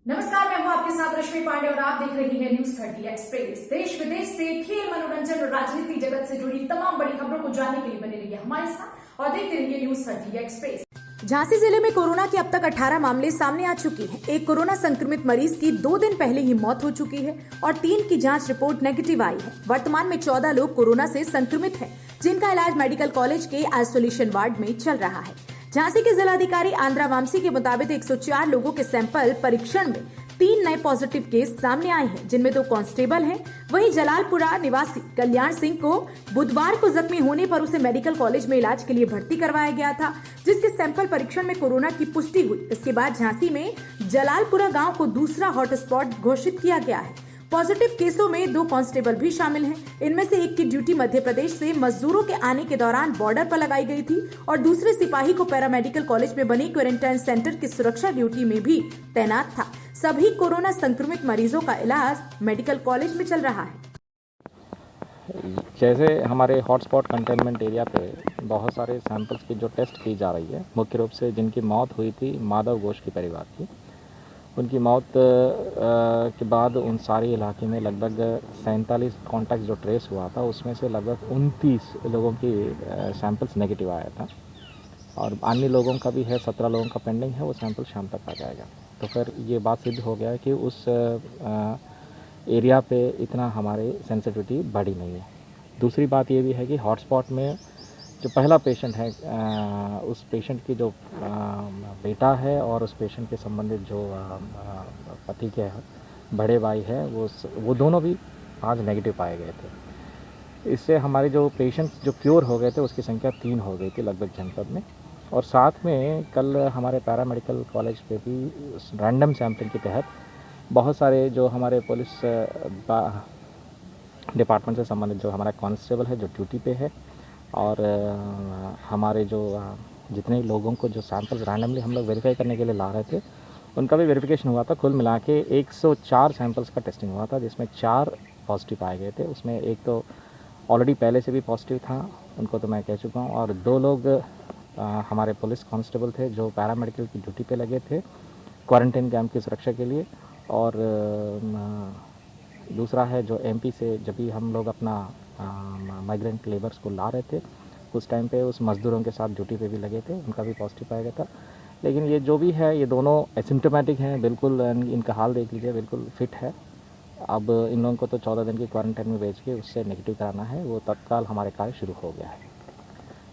नमस्कार, मैं हूं आपके साथ रश्मि पांडे और आप देख रही हैं न्यूज 30 एक्सप्रेस। देश विदेश से खेल, मनोरंजन और राजनीति जगत से जुड़ी तमाम बड़ी खबरों को जानने के लिए बने रहिए हमारे साथ और देखते रहिए न्यूज 30 एक्सप्रेस। झांसी जिले में कोरोना के अब तक 18 मामले सामने आ चुके हैं। एक कोरोना संक्रमित मरीज की 2 दिन पहले ही मौत हो चुकी है और 3 की जांच रिपोर्ट नेगेटिव आई है। वर्तमान में 14 लोग कोरोना से संक्रमित हैं, जिनका इलाज मेडिकल कॉलेज के आइसोलेशन वार्ड में चल रहा है। झांसी के जिलाधिकारी आंद्रा वामसी के मुताबिक 104 लोगों के सैंपल परीक्षण में 3 नए पॉजिटिव केस सामने आए हैं, जिनमें 2 कांस्टेबल हैं। वहीं जलालपुरा निवासी कल्याण सिंह को बुधवार को जख्मी होने पर उसे मेडिकल कॉलेज में इलाज के लिए भर्ती करवाया गया था, जिसके सैंपल परीक्षण में कोरोना की पुष्टि हुई। इसके बाद झांसी में जलालपुरा गांव को दूसरा हॉटस्पॉट घोषित किया गया है। पॉजिटिव केसों में 2 कांस्टेबल भी शामिल हैं। इनमें से एक की ड्यूटी मध्य प्रदेश से मजदूरों के आने के दौरान बॉर्डर पर लगाई गई थी और दूसरे सिपाही को पैरामेडिकल कॉलेज में बने क्वारंटाइन सेंटर की सुरक्षा ड्यूटी में भी तैनात था। सभी कोरोना संक्रमित मरीजों का इलाज मेडिकल कॉलेज में चल रहा है। जैसे हमारे हॉटस्पॉट कंटेनमेंट एरिया पे बहुत सारे सैंपल्स की जो टेस्ट की जा रही है, मुख्य रूप से जिनकी मौत हुई थी माधव घोष के परिवार की, उनकी मौत के बाद उन सारे इलाके में लगभग 47 कॉन्टैक्ट जो ट्रेस हुआ था, उसमें से लगभग 29 लोगों की सैंपल्स नेगेटिव आया था और अन्य लोगों का भी है, 17 लोगों का पेंडिंग है, वो सैंपल शाम तक आ जाएगा। तो फिर ये बात सिद्ध हो गया है कि उस एरिया पे इतना हमारे सेंसिटिविटी बढ़ी नहीं है। दूसरी बात ये भी है कि हॉटस्पॉट में जो पहला पेशेंट है, उस पेशेंट की जो बेटा है और उस पेशेंट के संबंधित जो पति के बड़े भाई है, वो दोनों भी आज नेगेटिव पाए गए थे। इससे हमारे जो पेशेंट्स जो क्योर हो गए थे उसकी संख्या 3 हो गई थी लगभग जनपद में। और साथ में कल हमारे पैरामेडिकल कॉलेज पे भी रैंडम सैंपलिंग के तहत बहुत सारे जो हमारे पुलिस डिपार्टमेंट से संबंधित जो हमारा कांस्टेबल है जो ड्यूटी पे है और हमारे जो जितने लोगों को जो सैंपल रैंडमली हम लोग वेरीफाई करने के लिए ला रहे थे, उनका भी वेरिफिकेशन हुआ था। कुल मिला के 104 सैंपल्स का टेस्टिंग हुआ था, जिसमें 4 पॉजिटिव पाए गए थे। उसमें एक तो ऑलरेडी पहले से भी पॉजिटिव था, उनको तो मैं कह चुका हूँ, और 2 लोग हमारे पुलिस कांस्टेबल थे जो पैरामेडिकल की ड्यूटी पे लगे थे क्वारंटाइन कैंप की सुरक्षा के लिए। और दूसरा है जो एमपी से जब भी हम लोग अपना माइग्रेंट लेबर्स को ला रहे थे, उस टाइम पे उस मज़दूरों के साथ ड्यूटी पे भी लगे थे, उनका भी पॉजिटिव पाया गया था। लेकिन ये जो भी है, ये दोनों एसिम्टोमेटिक हैं, बिल्कुल इनका हाल देख लीजिए, बिल्कुल फिट है। अब इन लोगों को तो 14 दिन की क्वारंटाइन में भेज के उससे नेगेटिव कराना है, वो तत्काल हमारे कार्य शुरू हो गया है।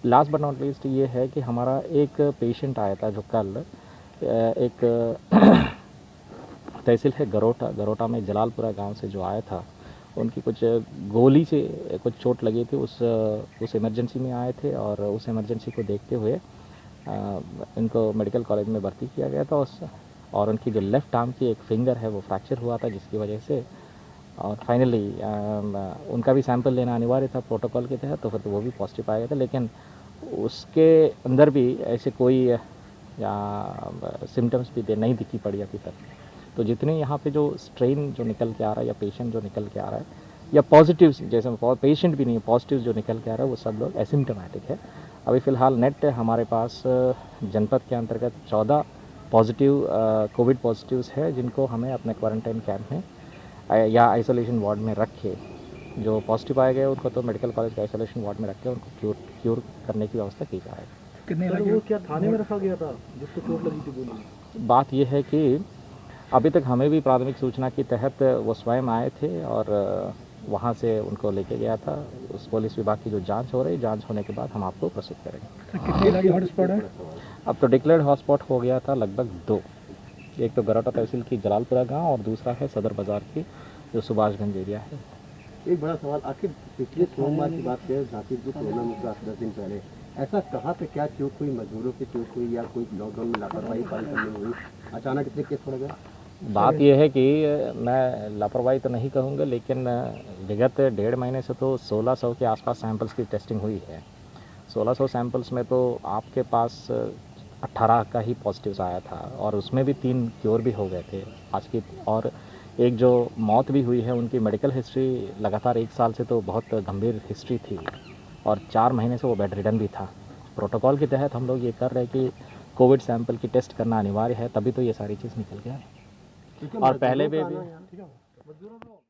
लास्ट बट नॉट लीस्ट ये है कि हमारा एक पेशेंट आया था जो कल एक तहसील है गरोटा में जलालपुरा गांव से जो आया था, उनकी कुछ गोली से कुछ चोट लगी थी, उस इमरजेंसी में आए थे और उस इमरजेंसी को देखते हुए इनको मेडिकल कॉलेज में भर्ती किया गया था। और उनकी जो लेफ़्ट आर्म की एक फिंगर है वो फ्रैक्चर हुआ था, जिसकी वजह से और फाइनली उनका भी सैंपल लेना अनिवार्य था प्रोटोकॉल के तहत, तो फिर तो वो भी पॉजिटिव पाया गया था। लेकिन उसके अंदर भी ऐसे कोई सिम्टम्स भी नहीं दिखी पड़ी अभी तक। तो जितने यहाँ पे जो स्ट्रेन जो निकल के आ रहा है या पेशेंट जो निकल के आ रहा है या पॉजिटिव, जैसे पेशेंट भी नहीं है, पॉजिटिव जो निकल के आ रहा है, वो सब लोग एसिम्टोमेटिक है। अभी फ़िलहाल नेट हमारे पास जनपद के अंतर्गत 14 पॉजिटिव कोविड पॉजिटिव्स है, जिनको हमें अपने क्वारंटाइन कैंप में या आइसोलेशन वार्ड में रख के, जो पॉजिटिव पाए गए उनको तो मेडिकल कॉलेज के आइसोलेशन वार्ड में रख के उनको क्यूर करने की व्यवस्था की जाएगी। कितने वो क्या थाने में रखा गया था जिसको चोट लगी थी गोली? बात यह है कि अभी तक हमें भी प्राथमिक सूचना के तहत वो स्वयं आए थे और वहाँ से उनको लेके गया था। उस पुलिस विभाग की जो जांच हो रही है, जांच होने के बाद हम आपको प्रस्तुत करेंगे। कितने इलाके हॉटस्पॉट है? अब तो डिक्लेयर्ड हॉटस्पॉट हो गया था लगभग 2। एक तो गरोटा तहसील की जलालपुरा गांव और दूसरा है सदर बाजार की जो सुभाषगंज एरिया है। एक बड़ा सवाल, आखिर पिछले सोमवार की बात करें, झांसी जो कोरोना मुक्त 10 दिन पहले, ऐसा कहाँ पे क्या चूक हुई, मजदूरों की चूक हुई या कोई लॉकडाउन में लापरवाही पालन करनी हुई, अचानक इतने केस पड़ गए? बात यह है कि मैं लापरवाही तो नहीं कहूँगा, लेकिन विगत 1.5 महीने से तो 1600 के आसपास सैंपल्स की टेस्टिंग हुई है। 1600 सैंपल्स में तो आपके पास 18 का ही पॉजिटिव आया था और उसमें भी 3 क्योर भी हो गए थे आज की। और एक जो मौत भी हुई है, उनकी मेडिकल हिस्ट्री लगातार 1 साल से तो बहुत गंभीर हिस्ट्री थी और 4 महीने से वो बेड रिडन भी था। प्रोटोकॉल के तहत हम लोग ये कर रहे हैं कि कोविड सैंपल की टेस्ट करना अनिवार्य है, तभी तो ये सारी चीज़ निकल गया है। और पहले भी ठीक है। मजदूरों को